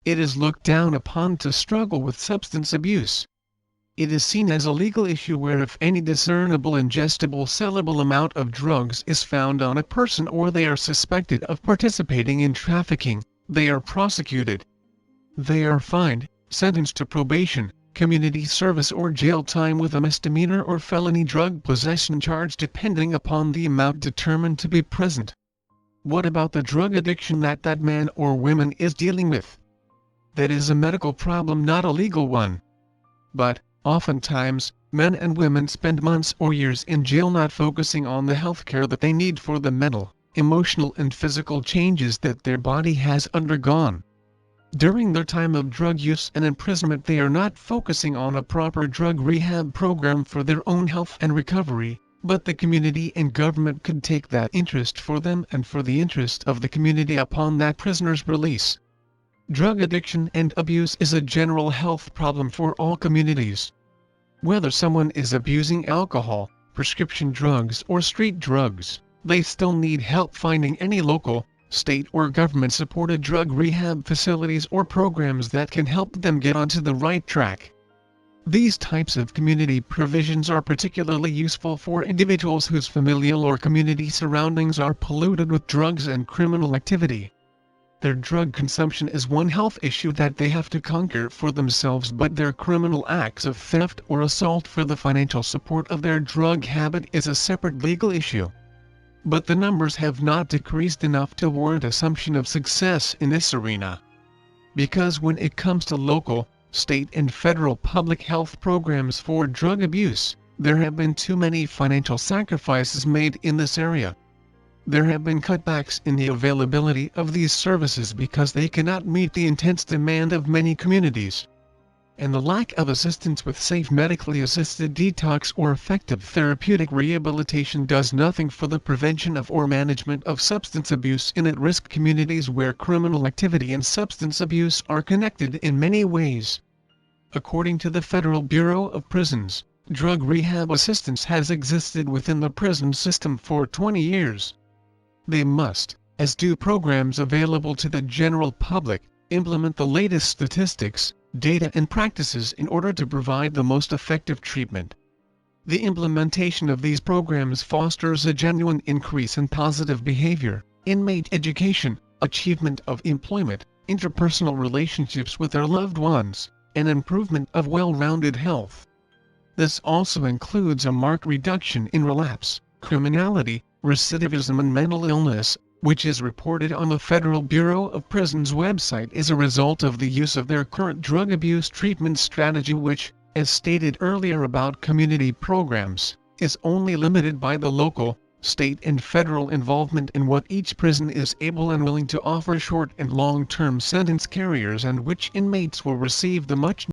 It is looked down upon to struggle with substance abuse. It is seen as a legal issue where if any discernible ingestible sellable amount of drugs is found on a person or they are suspected of participating in trafficking, they are prosecuted. They are fined, sentenced to probation, community service or jail time with a misdemeanor or felony drug possession charge depending upon the amount determined to be present. What about the drug addiction that man or woman is dealing with? That is a medical problem, not a legal one. But, oftentimes, men and women spend months or years in jail not focusing on the health care that they need for the mental, emotional and physical changes that their body has undergone. During their time of drug use and imprisonment they are not focusing on a proper drug rehab program for their own health and recovery, but the community and government could take that interest for them and for the interest of the community upon that prisoner's release. Drug addiction and abuse is a general health problem for all communities. Whether someone is abusing alcohol, prescription drugs or street drugs, they still need help finding any local, state or government-supported drug rehab facilities or programs that can help them get onto the right track. These types of community provisions are particularly useful for individuals whose familial or community surroundings are polluted with drugs and criminal activity. Their drug consumption is one health issue that they have to conquer for themselves, but their criminal acts of theft or assault for the financial support of their drug habit is a separate legal issue. But the numbers have not decreased enough to warrant assumption of success in this arena. Because when it comes to local, state and federal public health programs for drug abuse, there have been too many financial sacrifices made in this area. There have been cutbacks in the availability of these services because they cannot meet the intense demand of many communities. And the lack of assistance with safe medically assisted detox or effective therapeutic rehabilitation does nothing for the prevention of or management of substance abuse in at-risk communities where criminal activity and substance abuse are connected in many ways. According to the Federal Bureau of Prisons, drug rehab assistance has existed within the prison system for 20 years. They must, as do programs available to the general public, implement the latest statistics, data and practices in order to provide the most effective treatment. The implementation of these programs fosters a genuine increase in positive behavior, inmate education, achievement of employment, interpersonal relationships with their loved ones, and improvement of well-rounded health. This also includes a marked reduction in relapse, criminality, recidivism and mental illness, which is reported on the Federal Bureau of Prisons website as a result of the use of their current drug abuse treatment strategy, which, as stated earlier about community programs, is only limited by the local, state and federal involvement in what each prison is able and willing to offer short and long-term sentence carriers, and which inmates will receive the much